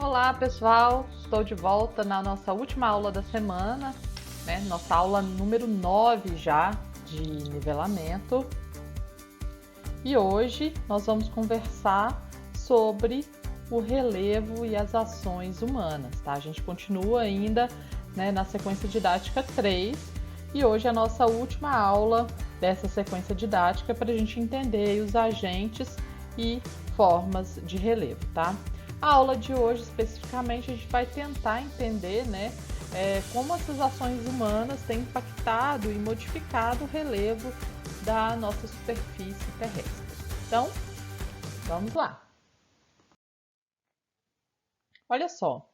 Olá, pessoal! Estou de volta na nossa última aula da semana, né? Nossa aula número 9 já de nivelamento. E hoje nós vamos conversar sobre o relevo e as ações humanas, tá? A gente continua ainda, né, na sequência didática 3 e hoje é a nossa última aula dessa sequência didática para a gente entender os agentes e formas de relevo, tá? A aula de hoje, especificamente, a gente vai tentar entender, né, como essas ações humanas têm impactado e modificado o relevo da nossa superfície terrestre. Então, vamos lá. Olha só,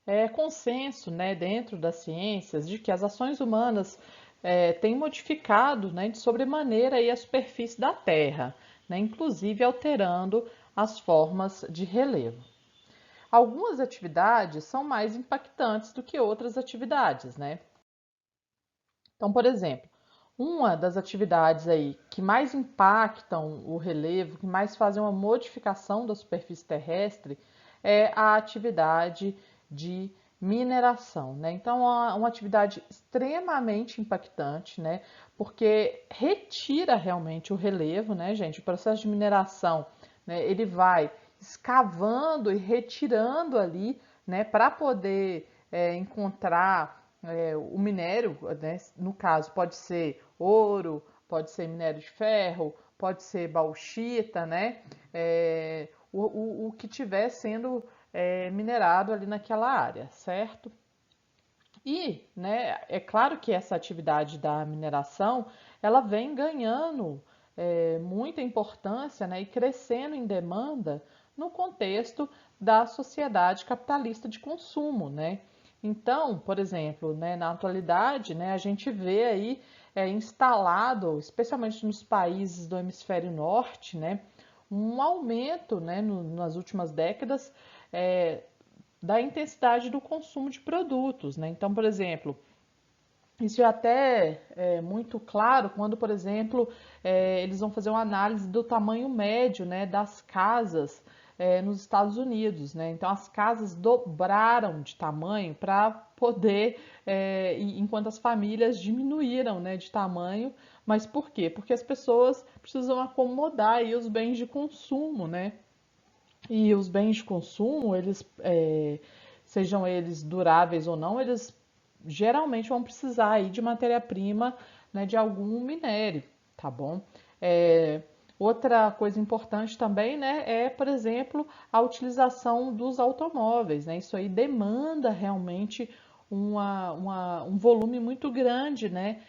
é consenso, né, dentro das ciências de que as ações humanas têm modificado, né, de sobremaneira aí a superfície da Terra, né, inclusive alterando as formas de relevo. Algumas atividades são mais impactantes do que outras atividades, né? Então, por exemplo, uma das atividades aí que mais impactam o relevo, que mais fazem uma modificação da superfície terrestre, é a atividade de mineração, né? Então, é uma atividade extremamente impactante, né? Porque retira realmente o relevo, né, gente? O processo de mineração, né, ele vai escavando e retirando ali, né, para poder encontrar o minério, né, no caso pode ser ouro, pode ser minério de ferro, pode ser bauxita, né, o que tiver sendo minerado ali naquela área, certo? E, né, é claro que essa atividade da mineração, ela vem ganhando muita importância, né, e crescendo em demanda no contexto da sociedade capitalista de consumo, né? Então, por exemplo, né, na atualidade, né, a gente vê aí instalado, especialmente nos países do hemisfério norte, né, um aumento, né, nas últimas décadas é, da intensidade do consumo de produtos, né? Então, por exemplo, isso é até muito claro quando, por exemplo, eles vão fazer uma análise do tamanho médio, né, das casas nos Estados Unidos, né? Então, as casas dobraram de tamanho para poder, enquanto as famílias diminuíram, né, de tamanho. Mas por quê? Porque as pessoas precisam acomodar aí os bens de consumo, né? E os bens de consumo, eles, sejam eles duráveis ou não, eles geralmente vão precisar aí de matéria-prima, né, de algum minério, tá bom? É, outra coisa importante também, né, é, por exemplo, a utilização dos automóveis, né? Isso aí demanda realmente um volume muito grande, né,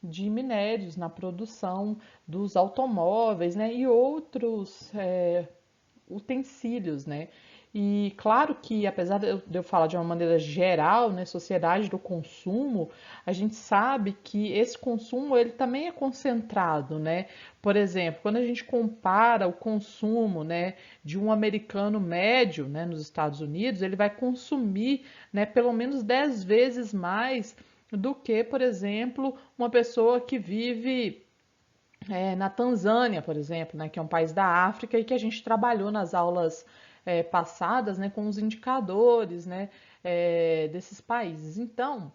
de minérios na produção dos automóveis, né, e outros utensílios, né? E claro que, apesar de eu falar de uma maneira geral, né, sociedade do consumo, a gente sabe que esse consumo ele também é concentrado, né? Por exemplo, quando a gente compara o consumo, né, de um americano médio, né, nos Estados Unidos, ele vai consumir, né, pelo menos 10 vezes mais do que, por exemplo, uma pessoa que vive na Tanzânia, por exemplo, né, que é um país da África e que a gente trabalhou nas aulas passadas, né, com os indicadores, né, desses países. Então,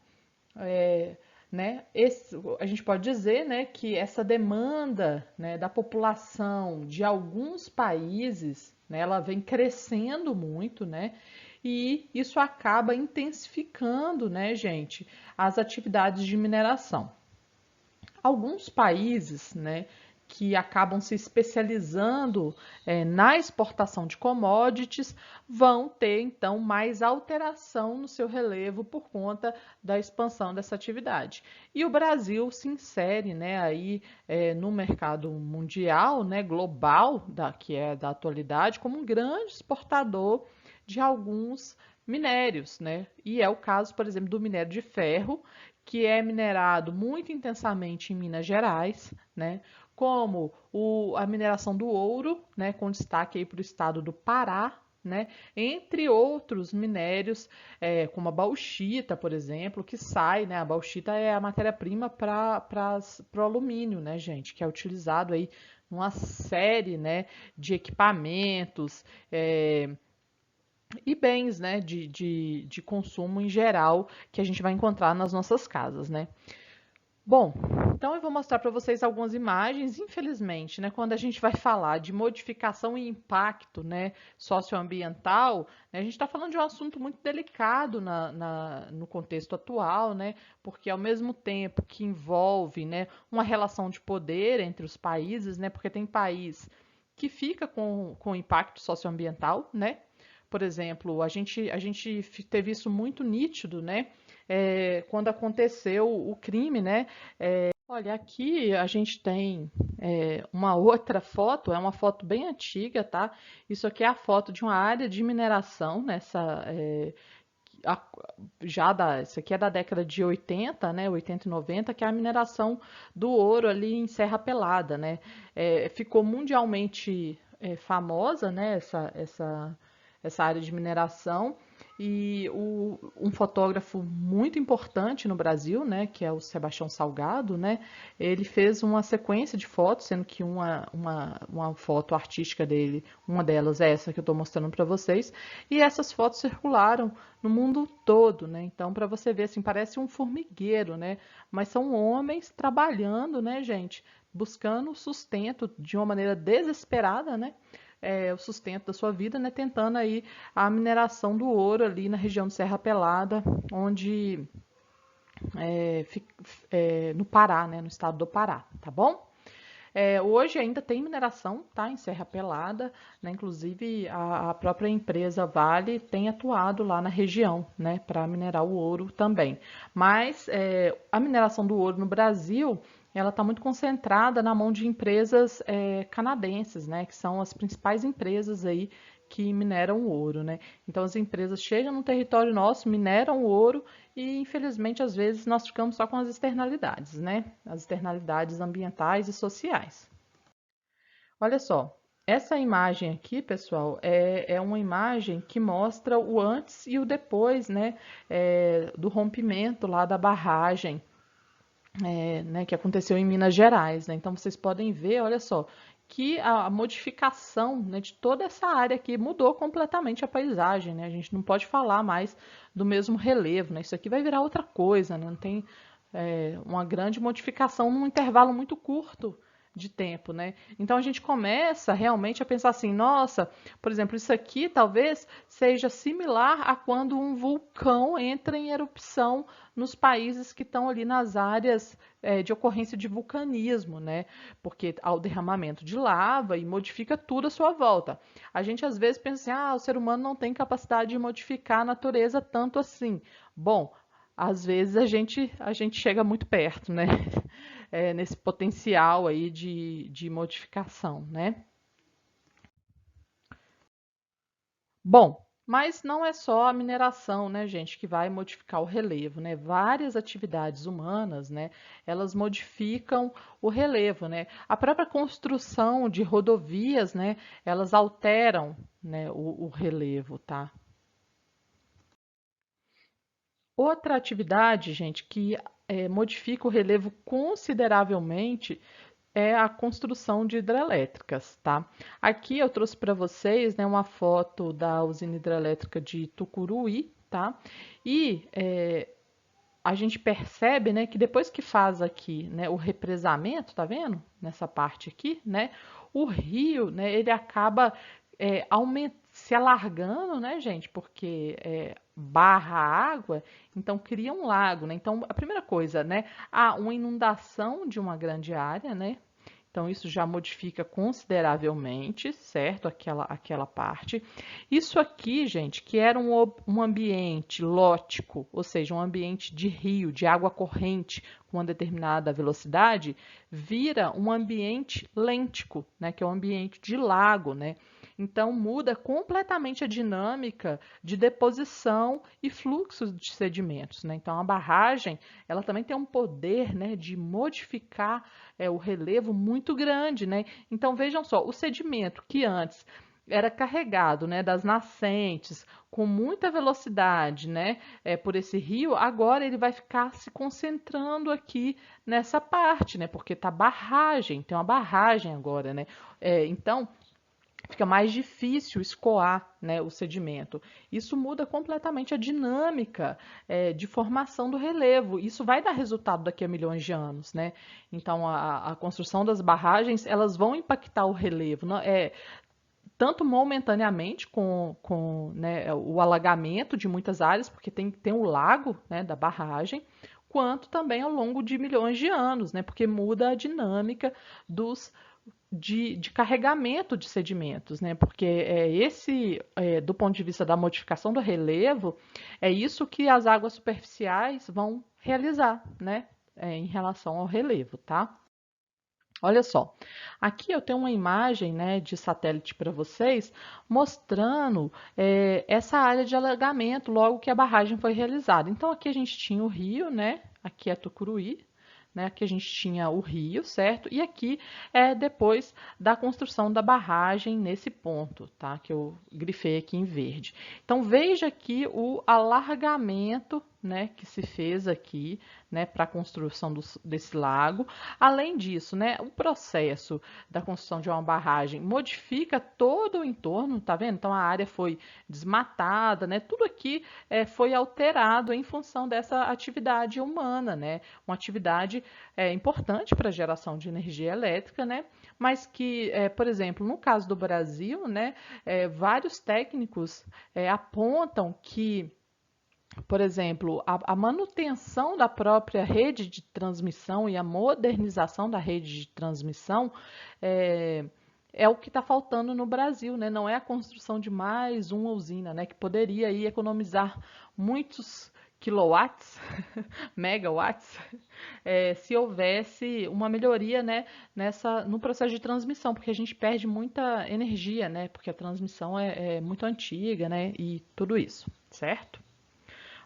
é, né, a gente pode dizer, né, que essa demanda, né, da população de alguns países, né, ela vem crescendo muito, né, e isso acaba intensificando, né, gente, as atividades de mineração. Alguns países, né, que acabam se especializando na exportação de commodities, vão ter então mais alteração no seu relevo por conta da expansão dessa atividade. E o Brasil se insere, né, aí no mercado mundial, né, global, que é da atualidade, como um grande exportador de alguns minérios, né? E é o caso, por exemplo, do minério de ferro, que é minerado muito intensamente em Minas Gerais, né? Como a mineração do ouro, né? Com destaque aí para o estado do Pará, né? Entre outros minérios, como a bauxita, por exemplo, que sai, né? A bauxita é a matéria-prima para o alumínio, né, gente? Que é utilizado aí numa série, né, de equipamentos, e bens, né, de consumo em geral que a gente vai encontrar nas nossas casas, né? Bom, então eu vou mostrar para vocês algumas imagens. Infelizmente, né, quando a gente vai falar de modificação e impacto, né, socioambiental, né, a gente está falando de um assunto muito delicado no contexto atual, né, porque ao mesmo tempo que envolve, né, uma relação de poder entre os países, né, porque tem país que fica com impacto socioambiental, né? Por exemplo, a gente teve isso muito nítido, né? Quando aconteceu o crime, né? Olha, aqui a gente tem uma outra foto, é uma foto bem antiga, tá? Isso aqui é a foto de uma área de mineração a- isso aqui é da década de 80, né? 80 e 90, que é a mineração do ouro ali em Serra Pelada, né? Ficou mundialmente famosa, né? Essa área de mineração. E um fotógrafo muito importante no Brasil, né, que é o Sebastião Salgado, né, ele fez uma sequência de fotos, sendo que uma foto artística dele, uma delas é essa que eu estou mostrando para vocês, e essas fotos circularam no mundo todo, né? Então, para você ver, assim, parece um formigueiro, né? Mas são homens trabalhando, né, gente? Buscando sustento de uma maneira desesperada, né? O sustento da sua vida, né? Tentando aí a mineração do ouro ali na região de Serra Pelada, onde no Pará, né? No estado do Pará, tá bom? Hoje ainda tem mineração, tá, em Serra Pelada, né? Inclusive a própria empresa Vale tem atuado lá na região, né, para minerar o ouro também. Mas a mineração do ouro no Brasil, ela está muito concentrada na mão de empresas canadenses, né, que são as principais empresas aí que mineram o ouro, né? Então as empresas chegam no território nosso, mineram o ouro e infelizmente às vezes nós ficamos só com as externalidades, né? As externalidades ambientais e sociais. Olha só, essa imagem aqui, pessoal, é uma imagem que mostra o antes e o depois, né? Do rompimento lá da barragem né, que aconteceu em Minas Gerais, né? Então vocês podem ver, olha só, que a modificação, né, de toda essa área aqui mudou completamente a paisagem, né? A gente não pode falar mais do mesmo relevo, né? Isso aqui vai virar outra coisa, né? Não tem uma grande modificação num intervalo muito curto de tempo, né? Então a gente começa realmente a pensar assim, nossa, por exemplo, isso aqui talvez seja similar a quando um vulcão entra em erupção nos países que estão ali nas áreas de ocorrência de vulcanismo, né? Porque há o derramamento de lava e modifica tudo à sua volta. A gente às vezes pensa assim, o ser humano não tem capacidade de modificar a natureza tanto assim. Bom, às vezes a gente chega muito perto, né? Nesse potencial aí de modificação, né? Bom, mas não é só a mineração, né, gente, que vai modificar o relevo, né? Várias atividades humanas, né, elas modificam o relevo, né? A própria construção de rodovias, né, elas alteram, né, o relevo, tá? Outra atividade, gente, que modifica o relevo consideravelmente é a construção de hidrelétricas, tá? Aqui eu trouxe para vocês, né, uma foto da usina hidrelétrica de Tucuruí, tá? E a gente percebe, né, que depois que faz aqui, né, o represamento, tá vendo? Nessa parte aqui, né, o rio, né, ele acaba se alargando, né, gente, porque barra a água, então cria um lago, né? Então a primeira coisa, né, há uma inundação de uma grande área, né? Então, isso já modifica consideravelmente, certo? Aquela parte. Isso aqui, gente, que era um ambiente lótico, ou seja, um ambiente de rio, de água corrente com uma determinada velocidade, vira um ambiente lêntico, né? Que é um ambiente de lago, né? Então, muda completamente a dinâmica de deposição e fluxo de sedimentos, né? Então, a barragem, ela também tem um poder, né, de modificar o relevo muito grande, né? Então vejam só, o sedimento que antes era carregado, né, das nascentes com muita velocidade, né, por esse rio, agora ele vai ficar se concentrando aqui nessa parte, né, porque tá barragem, tem uma barragem agora, né? Então fica mais difícil escoar, né, o sedimento. Isso muda completamente a dinâmica de formação do relevo. Isso vai dar resultado daqui a milhões de anos, né? Então, a construção das barragens, elas vão impactar o relevo, tanto momentaneamente com né, o alagamento de muitas áreas, porque tem o lago, né, da barragem, quanto também ao longo de milhões de anos, né, porque muda a dinâmica de carregamento de sedimentos, né? Porque do ponto de vista da modificação do relevo, é isso que as águas superficiais vão realizar, né? Em relação ao relevo, tá? Olha só, aqui eu tenho uma imagem, né, de satélite para vocês, mostrando essa área de alagamento logo que a barragem foi realizada. Então aqui a gente tinha o rio, né? Aqui é Tucuruí, né? Aqui a gente tinha o rio, certo? E aqui é depois da construção da barragem nesse ponto, tá? Que eu grifei aqui em verde. Então veja aqui o alargamento, né, que se fez aqui, né, para a construção desse lago. Além disso, né, o processo da construção de uma barragem modifica todo o entorno, tá vendo? Então a área foi desmatada, né? Tudo aqui foi alterado em função dessa atividade humana, né? Uma atividade importante para a geração de energia elétrica, né? Mas que, por exemplo, no caso do Brasil, né, vários técnicos apontam que, por exemplo, a manutenção da própria rede de transmissão e a modernização da rede de transmissão é o que está faltando no Brasil, né? Não é a construção de mais uma usina, né? Que poderia aí economizar muitos quilowatts, megawatts, se houvesse uma melhoria, né, no processo de transmissão, porque a gente perde muita energia, né? Porque a transmissão é muito antiga, né? E tudo isso, certo?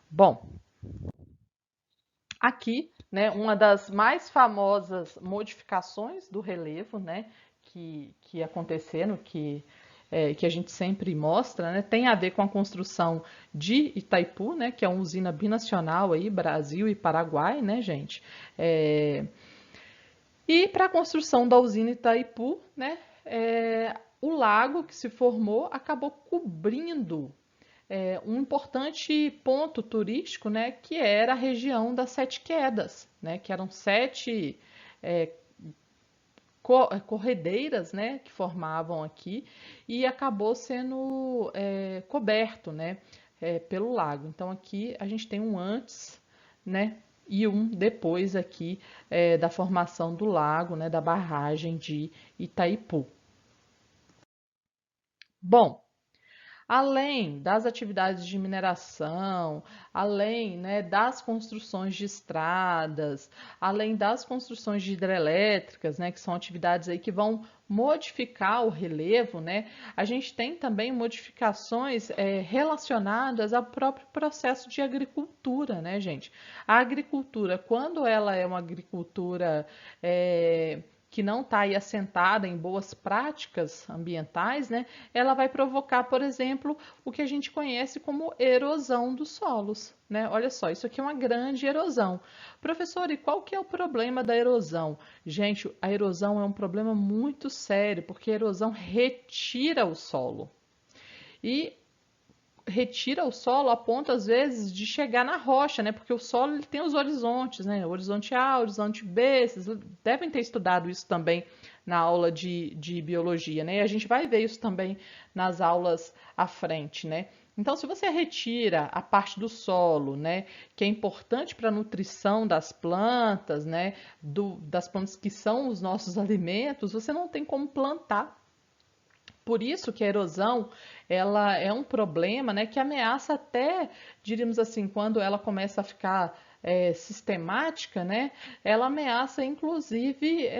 Bom, aqui, né, uma das mais famosas modificações do relevo, né, que aconteceram, que a gente sempre mostra, né, tem a ver com a construção de Itaipu, né, que é uma usina binacional aí, Brasil e Paraguai, né, gente? E para a construção da usina Itaipu, né, o lago que se formou acabou cobrindo um importante ponto turístico, né, que era a região das Sete Quedas, né, que eram sete é, corredeiras, né, que formavam aqui e acabou sendo coberto, né, pelo lago. Então aqui a gente tem um antes, né, e um depois aqui da formação do lago, né, da barragem de Itaipu. Bom, além das atividades de mineração, além, né, das construções de estradas, além das construções de hidrelétricas, né, que são atividades aí que vão modificar o relevo, né, a gente tem também modificações relacionadas ao próprio processo de agricultura, né, gente? A agricultura, quando ela é uma agricultura que não está aí assentada em boas práticas ambientais, né, ela vai provocar, por exemplo, o que a gente conhece como erosão dos solos. Né? Olha só, isso aqui é uma grande erosão. Professor, e qual que é o problema da erosão? Gente, a erosão é um problema muito sério, porque a erosão retira o solo. E retira o solo a ponto, às vezes, de chegar na rocha, né? Porque o solo ele tem os horizontes, né? Horizonte A, horizonte B, vocês devem ter estudado isso também na aula de biologia, né? E a gente vai ver isso também nas aulas à frente, né? Então, se você retira a parte do solo, né, que é importante para a nutrição das plantas, né, das plantas que são os nossos alimentos, você não tem como plantar. Por isso que a erosão, ela é um problema, né, que ameaça até, diríamos assim, quando ela começa a ficar sistemática, né, ela ameaça inclusive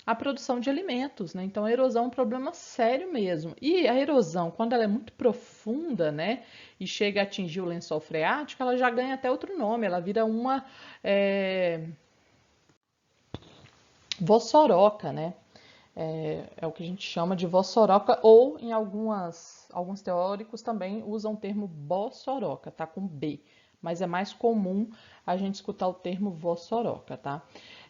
a produção de alimentos, né? Então a erosão é um problema sério mesmo. E a erosão, quando ela é muito profunda, né, e chega a atingir o lençol freático, ela já ganha até outro nome, ela vira uma vossoroca, né? É o que a gente chama de vossoroca, ou em alguns teóricos também usam o termo bossoroca, tá? Com B, mas é mais comum a gente escutar o termo vossoroca, tá?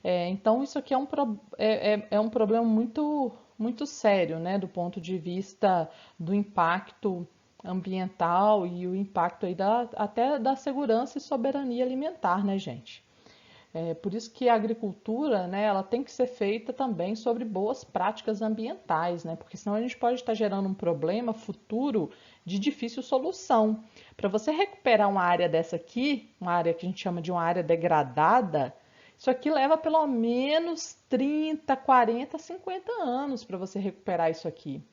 Então isso aqui é um problema muito, muito sério, né, do ponto de vista do impacto ambiental e o impacto aí até da segurança e soberania alimentar, né, gente? É por isso que a agricultura, né, ela tem que ser feita também sobre boas práticas ambientais, né, porque senão a gente pode estar gerando um problema futuro de difícil solução. Para você recuperar uma área dessa aqui, uma área que a gente chama de uma área degradada, isso aqui leva pelo menos 30, 40, 50 anos para você recuperar isso aqui,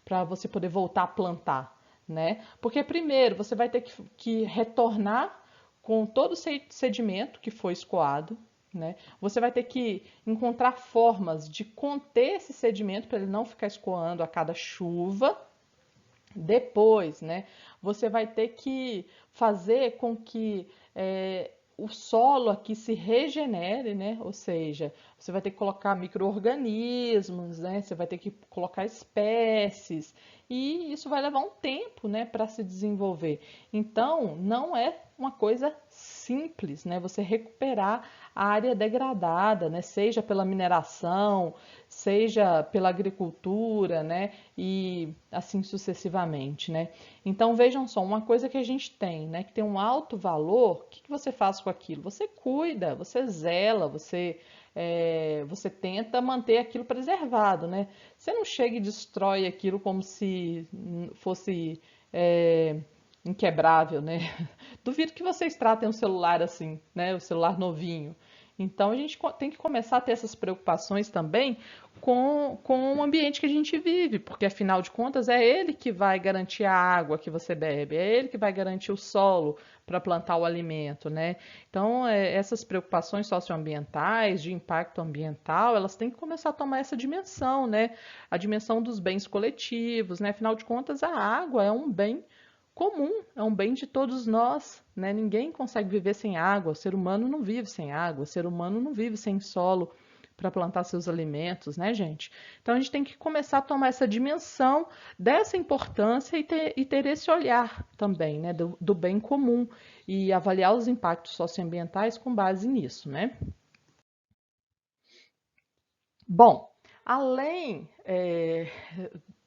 para você poder voltar a plantar, né? Porque primeiro você vai ter que retornar com todo o sedimento que foi escoado, né? Você vai ter que encontrar formas de conter esse sedimento para ele não ficar escoando a cada chuva. Depois, né, você vai ter que fazer com que o solo aqui se regenere, né? Ou seja, você vai ter que colocar micro-organismos, né? Você vai ter que colocar espécies e isso vai levar um tempo, né, para se desenvolver. Então, não é uma coisa simples, né? Você recuperar a área degradada, né? Seja pela mineração, seja pela agricultura, né? E assim sucessivamente, né? Então vejam só, uma coisa que a gente tem, né? Que tem um alto valor, o que você faz com aquilo? Você cuida, você zela, você tenta manter aquilo preservado, né? Você não chega e destrói aquilo como se fosse inquebrável, né? Duvido que vocês tratem um celular assim, né? O celular novinho. Então a gente tem que começar a ter essas preocupações também com o ambiente que a gente vive, porque afinal de contas é ele que vai garantir a água que você bebe, é ele que vai garantir o solo para plantar o alimento, né? Então essas preocupações socioambientais, de impacto ambiental, elas têm que começar a tomar essa dimensão, né? A dimensão dos bens coletivos, né? Afinal de contas a água é um bem comum, é um bem de todos nós, né? Ninguém consegue viver sem água, o ser humano não vive sem água, o ser humano não vive sem solo para plantar seus alimentos, né, gente? Então a gente tem que começar a tomar essa dimensão dessa importância e ter esse olhar também, né, do bem comum e avaliar os impactos socioambientais com base nisso, né? Bom, além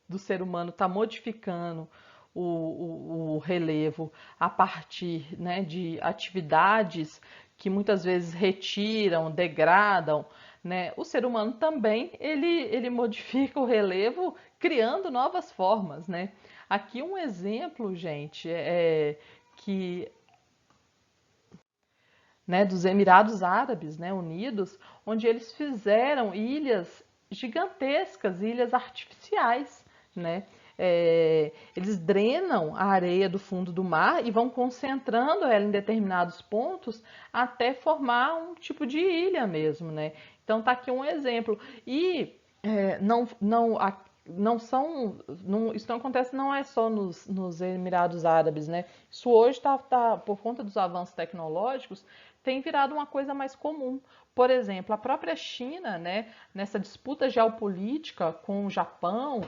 do ser humano estar modificando o relevo a partir, né, de atividades que muitas vezes retiram, degradam, né, o ser humano também ele modifica o relevo criando novas formas, né? Aqui um exemplo, gente, que né, dos Emirados Árabes, né, Unidos, onde eles fizeram ilhas gigantescas, ilhas artificiais, né? Eles drenam a areia do fundo do mar e vão concentrando ela em determinados pontos até formar um tipo de ilha mesmo, né? Então tá aqui um exemplo. E não são, não, isso não acontece não é só nos Emirados Árabes, né? Isso hoje por conta dos avanços tecnológicos, tem virado uma coisa mais comum. Por exemplo, a própria China, né, nessa disputa geopolítica com o Japão,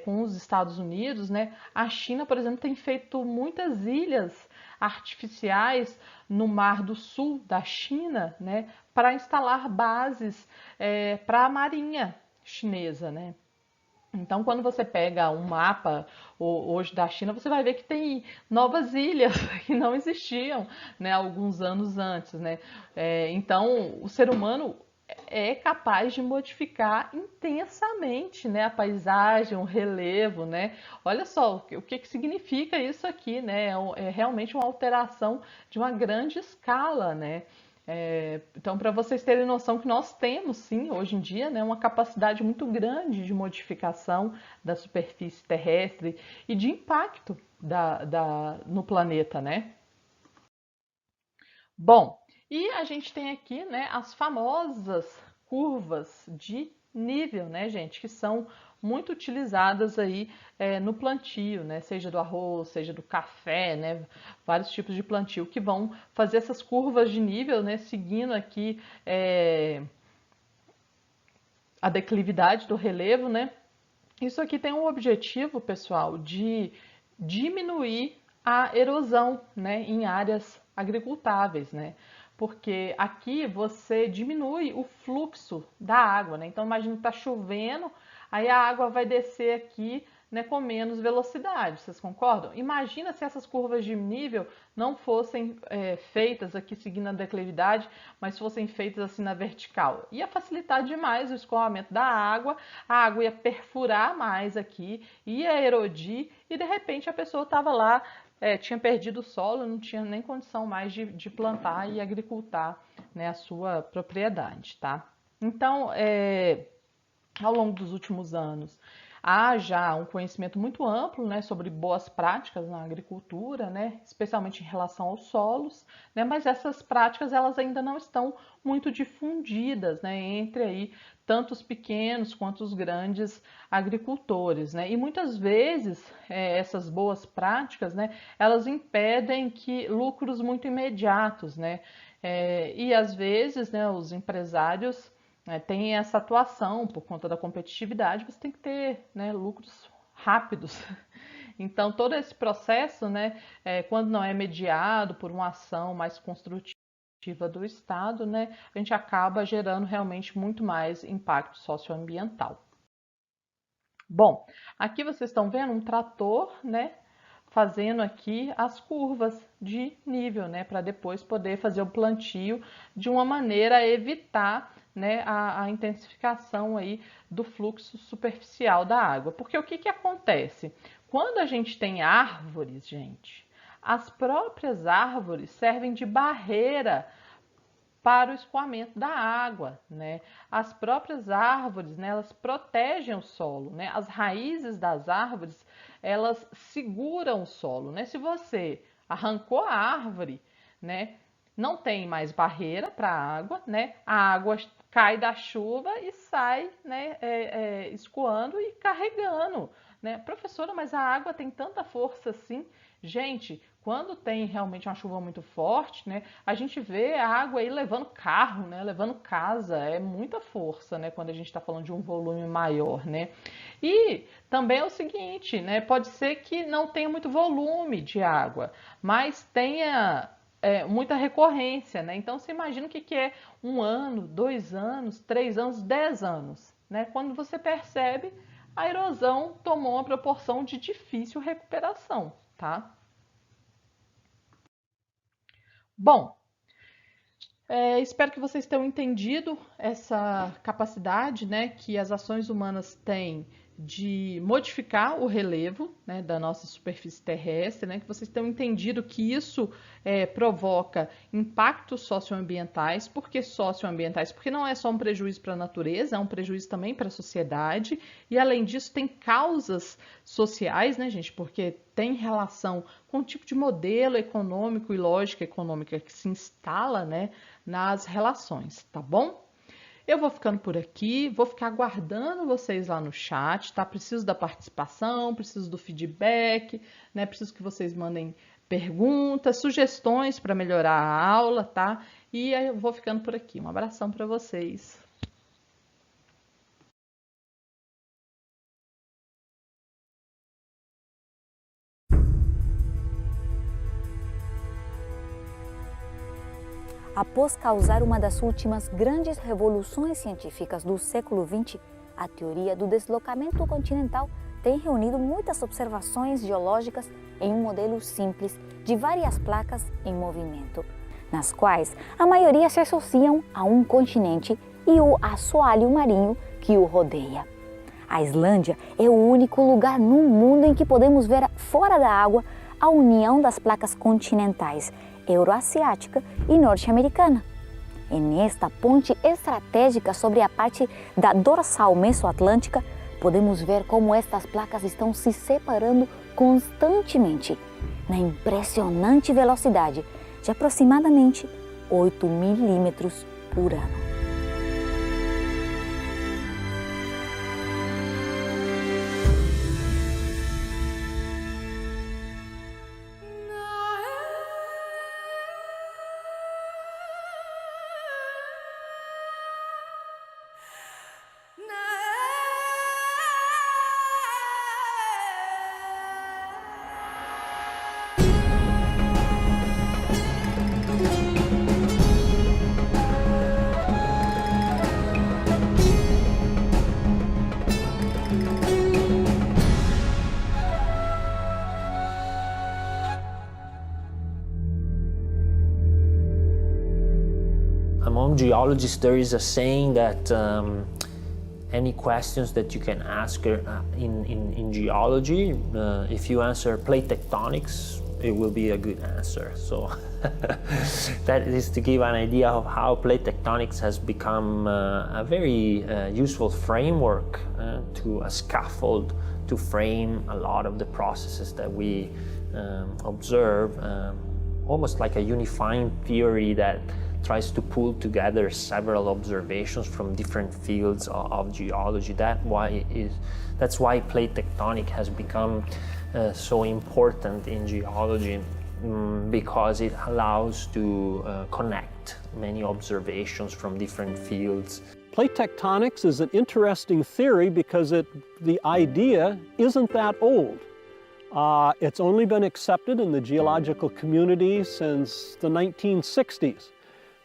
com os Estados Unidos, né, a China, por exemplo, tem feito muitas ilhas artificiais no Mar do Sul da China, né, para instalar bases para a marinha chinesa, né? Então, quando você pega um mapa hoje da China, você vai ver que tem novas ilhas que não existiam, né, alguns anos antes, né? Então, o ser humano é capaz de modificar intensamente, né, a paisagem, o relevo, né? Olha só o que significa isso aqui, né? É realmente uma alteração de uma grande escala, né? Então, para vocês terem noção que nós temos, sim, hoje em dia, né, uma capacidade muito grande de modificação da superfície terrestre e de impacto no planeta, né? Bom, e a gente tem aqui, né, as famosas curvas de nível, né, gente, que são muito utilizadas aí no plantio, né, seja do arroz, seja do café, né, vários tipos de plantio que vão fazer essas curvas de nível, né, seguindo aqui a declividade do relevo, né. Isso aqui tem um objetivo, pessoal, de diminuir a erosão, né, em áreas agricultáveis, né? Porque aqui você diminui o fluxo da água, né? Então imagina que está chovendo, aí a água vai descer aqui, né, com menos velocidade, vocês concordam? Imagina se essas curvas de nível não fossem feitas aqui seguindo a declividade, mas fossem feitas assim na vertical. Ia facilitar demais o escoamento da água, a água ia perfurar mais aqui, ia erodir e de repente a pessoa estava lá, tinha perdido o solo, não tinha nem condição mais de plantar e agricultar, né, a sua propriedade, tá? Então, ao longo dos últimos anos, há já um conhecimento muito amplo, né, sobre boas práticas na agricultura, né, especialmente em relação aos solos, né, mas essas práticas elas ainda não estão muito difundidas, né, entre aí tanto os pequenos quanto os grandes agricultores, né, e muitas vezes essas boas práticas, né, elas impedem que lucros muito imediatos, né, e às vezes, né, os empresários tem essa atuação por conta da competitividade, você tem que ter, né, lucros rápidos. Então, todo esse processo, né, quando não é mediado por uma ação mais construtiva do Estado, né, a gente acaba gerando realmente muito mais impacto socioambiental. Bom, aqui vocês estão vendo um trator, né, fazendo aqui as curvas de nível, né, para depois poder fazer o plantio de uma maneira a evitar, né, a intensificação aí do fluxo superficial da água. Porque o que que acontece? Quando a gente tem árvores, gente, as próprias árvores servem de barreira para o escoamento da água, né? As próprias árvores, né, elas protegem o solo, né? As raízes das árvores, elas seguram o solo, né? Se você arrancou a árvore, né, não tem mais barreira para a água, né? A água cai da chuva e sai, né, escoando e carregando, né? Professora, mas a água tem tanta força assim? Gente, quando tem realmente uma chuva muito forte, né, a gente vê a água aí levando carro, né, levando casa, é muita força, né, quando a gente está falando de um volume maior, né. E também é o seguinte, né, pode ser que não tenha muito volume de água, mas tenha muita recorrência, né. Então você imagina o que é 1 ano, 2 anos, 3 anos, 10 anos, né. Quando você percebe, a erosão tomou uma proporção de difícil recuperação, tá? Bom, espero que vocês tenham entendido essa capacidade, né, que as ações humanas têm de modificar o relevo, né, da nossa superfície terrestre, né, que vocês tenham entendido que isso provoca impactos socioambientais. Por que socioambientais? Porque não é só um prejuízo para a natureza, é um prejuízo também para a sociedade. E além disso, tem causas sociais, né, gente? Porque tem relação com o tipo de modelo econômico e lógica econômica que se instala, né, nas relações, tá bom? Eu vou ficando por aqui, vou ficar aguardando vocês lá no chat, tá? Preciso da participação, preciso do feedback, né? Preciso que vocês mandem perguntas, sugestões para melhorar a aula, tá? E eu vou ficando por aqui. Um abração para vocês. Após causar uma das últimas grandes revoluções científicas do século XX, a teoria do deslocamento continental tem reunido muitas observações geológicas em um modelo simples de várias placas em movimento, nas quais a maioria se associam a um continente e o assoalho marinho que o rodeia. A Islândia é o único lugar no mundo em que podemos ver fora da água a união das placas continentais euroasiática e norte-americana. E nesta ponte estratégica sobre a parte da dorsal mesoatlântica, podemos ver como estas placas estão se separando constantemente, na impressionante velocidade de aproximadamente 8 milímetros por ano. among geologists there is a saying that any questions that you can ask in geology, if you answer plate tectonics, it will be a good answer. So that is to give an idea of how plate tectonics has become a very useful framework, to a scaffold to frame a lot of the processes that we observe, almost like a unifying theory that tries to pull together several observations from different fields of geology. That's why plate tectonic has become so important in geology, because it allows to connect many observations from different fields. Plate tectonics is an interesting theory because the idea isn't that old. It's only been accepted in the geological community since the 1960s.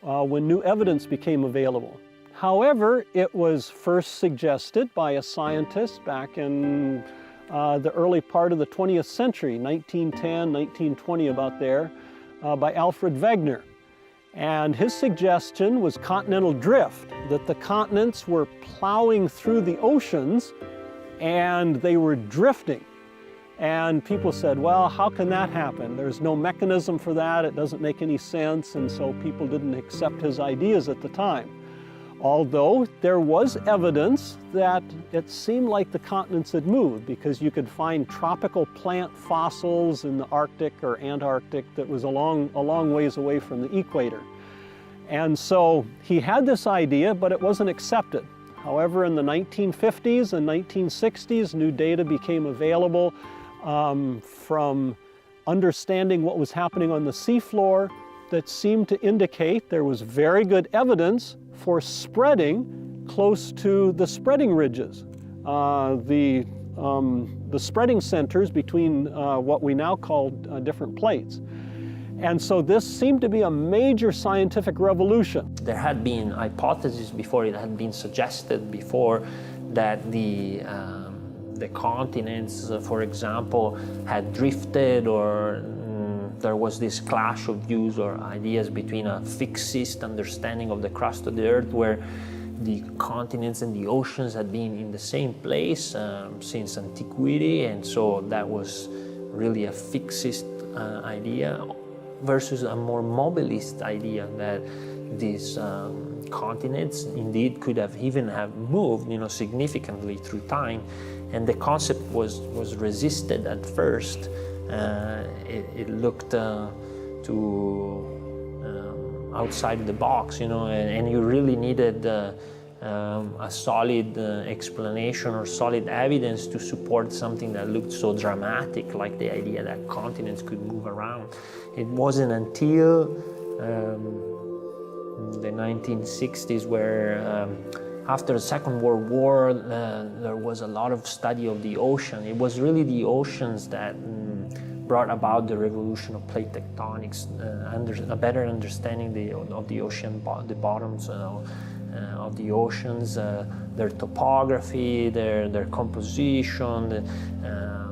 When new evidence became available. However, it was first suggested by a scientist back in the early part of the 20th century, 1910, 1920, about there, by Alfred Wegener. And his suggestion was continental drift, that the continents were plowing through the oceans and they were drifting. And people said, well, how can that happen? There's no mechanism for that, it doesn't make any sense, and so people didn't accept his ideas at the time. Although there was evidence that it seemed like the continents had moved, because you could find tropical plant fossils in the Arctic or Antarctic that was a long ways away from the equator. And so he had this idea, but it wasn't accepted. However, in the 1950s and 1960s, new data became available from understanding what was happening on the seafloor that seemed to indicate there was very good evidence for spreading close to the spreading ridges, the spreading centers between what we now call different plates. And so this seemed to be a major scientific revolution. There had been hypotheses before, it had been suggested before that the continents, for example, had drifted, or there was this clash of views or ideas between a fixist understanding of the crust of the Earth, where the continents and the oceans had been in the same place since antiquity, and so that was really a fixist idea, versus a more mobilist idea that these continents indeed could have even have moved, significantly through time. And the concept was resisted at first. It looked outside the box, and you really needed a solid explanation or solid evidence to support something that looked so dramatic, like the idea that continents could move around. It wasn't until the 1960s where after the Second World War, there was a lot of study of the ocean. It was really the oceans that brought about the revolution of plate tectonics, a better understanding of the ocean, the bottoms of the oceans, their topography, their composition, the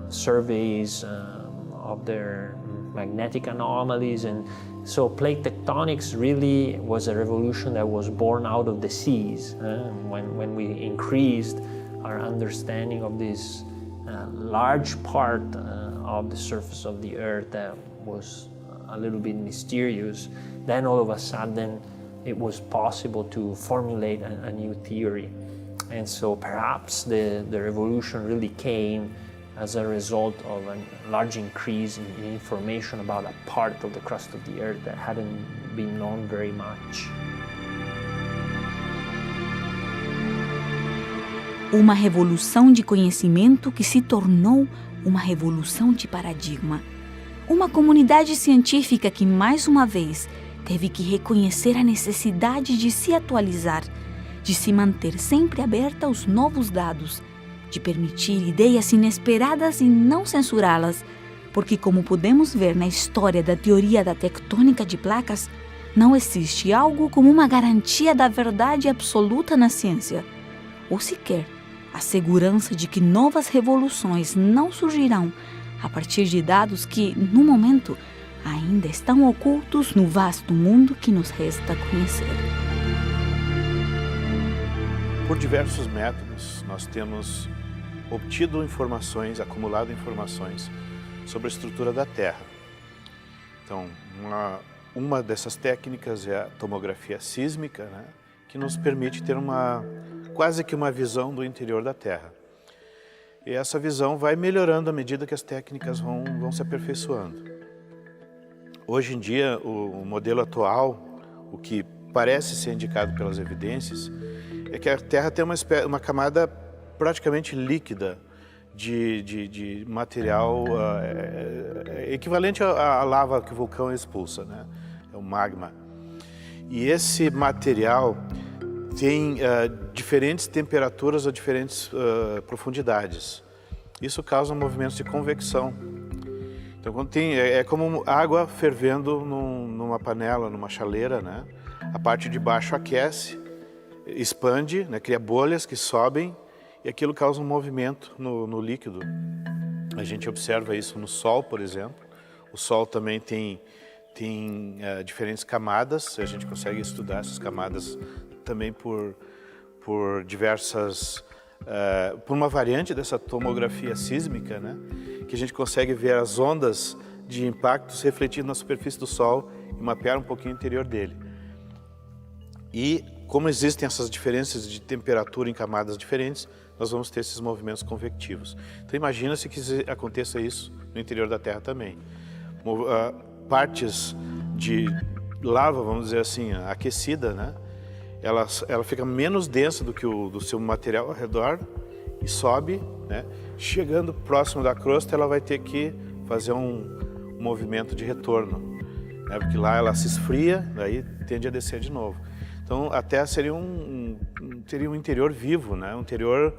surveys of their magnetic anomalies. And so plate tectonics really was a revolution that was born out of the seas. When we increased our understanding of this large part of the surface of the Earth that was a little bit mysterious, then all of a sudden it was possible to formulate a new theory. And so perhaps the revolution really came as a result of a large increase in information about a part of the crust of the Earth that hadn't been known very much. Uma revolução de conhecimento que se tornou uma revolução de paradigma. Uma comunidade científica que, mais uma vez, teve que reconhecer a necessidade de se atualizar, de se manter sempre aberta aos novos dados, de permitir ideias inesperadas e não censurá-las, porque, como podemos ver na história da teoria da tectônica de placas, não existe algo como uma garantia da verdade absoluta na ciência, ou sequer a segurança de que novas revoluções não surgirão a partir de dados que, no momento, ainda estão ocultos no vasto mundo que nos resta conhecer. Por diversos métodos, nós temos obtido informações, acumulado informações sobre a estrutura da Terra. Então, uma dessas técnicas é a tomografia sísmica, né, que nos permite ter quase que uma visão do interior da Terra. E essa visão vai melhorando à medida que as técnicas vão se aperfeiçoando. Hoje em dia, o modelo atual, o que parece ser indicado pelas evidências, é que a Terra tem uma camada praticamente líquida de material equivalente à lava que o vulcão expulsa, né? É o magma. E esse material tem diferentes temperaturas a diferentes profundidades. Isso causa movimentos de convecção. Então, quando é como água fervendo numa panela, numa chaleira, né? A parte de baixo aquece, expande, né? Cria bolhas que sobem e aquilo causa um movimento no líquido. A gente observa isso no Sol, por exemplo. O Sol também tem diferentes camadas, a gente consegue estudar essas camadas também por diversas... por uma variante dessa tomografia sísmica, né? Que a gente consegue ver as ondas de impactos refletindo na superfície do Sol e mapear um pouquinho o interior dele. E como existem essas diferenças de temperatura em camadas diferentes, nós vamos ter esses movimentos convectivos. Então imagina-se que aconteça isso no interior da Terra também. Partes de lava, vamos dizer assim, aquecida, né? Ela fica menos densa do que do seu material ao redor e sobe, né? Chegando próximo da crosta, ela vai ter que fazer um movimento de retorno, né? Porque lá ela se esfria, daí tende a descer de novo. Então a Terra seria teria um interior vivo, né? Um interior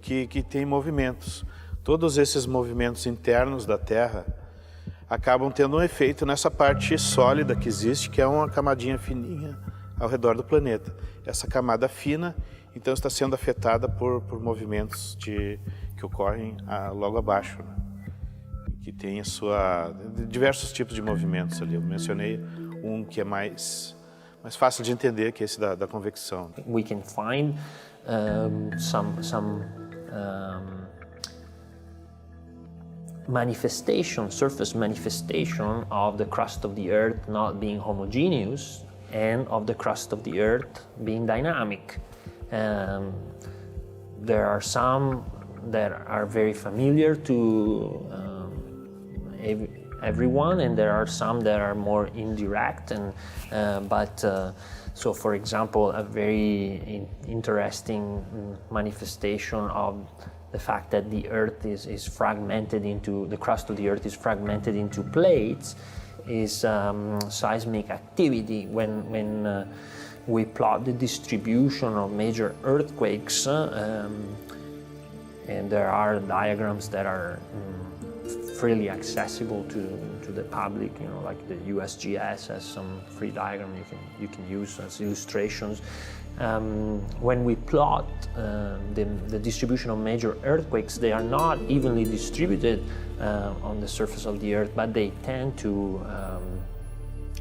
que tem movimentos. Todos esses movimentos internos da Terra acabam tendo um efeito nessa parte sólida que existe, que é uma camadinha fininha ao redor do planeta. Essa camada fina, então, está sendo afetada por movimentos que ocorrem logo abaixo, né? Que tem diversos tipos de movimentos ali. Eu mencionei um que é mais fácil de entender, que é esse da convecção. We can find some surface manifestation of the crust of the Earth not being homogeneous and of the crust of the Earth being dynamic. There are some that are very familiar to everyone, and there are some that are more indirect. So, for example, a very interesting manifestation of the fact that the Earth is fragmented into, the crust of the Earth is fragmented into plates is seismic activity. When we plot the distribution of major earthquakes, and there are diagrams that are freely accessible to the public, you know, like the USGS has some free diagram you can use as illustrations. When we plot the distribution of major earthquakes, they are not evenly distributed on the surface of the Earth, but they tend to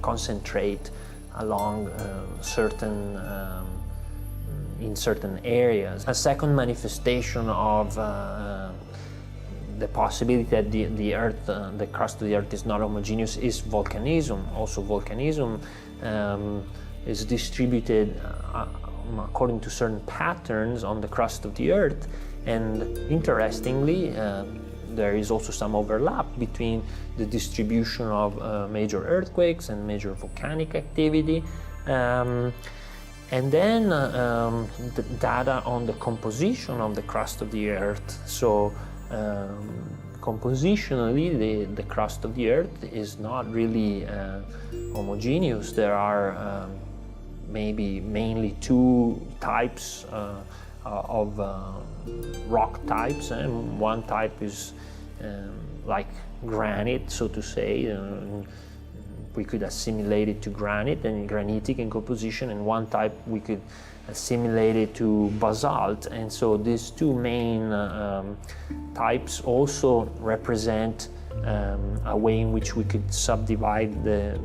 concentrate along in certain areas. A second manifestation of the possibility that the Earth, the crust of the Earth is not homogeneous is volcanism. Also, volcanism is distributed according to certain patterns on the crust of the Earth, and interestingly, there is also some overlap between the distribution of major earthquakes and major volcanic activity. And then the data on the composition of the crust of the Earth. So compositionally, the crust of the Earth is not really homogeneous. There are mainly two types of rock types, and one type is like granite, so to say. We could assimilate it to granite and granitic in composition, and one type we could assimilate it to basalt. And so these two main types also represent a way in which we could subdivide the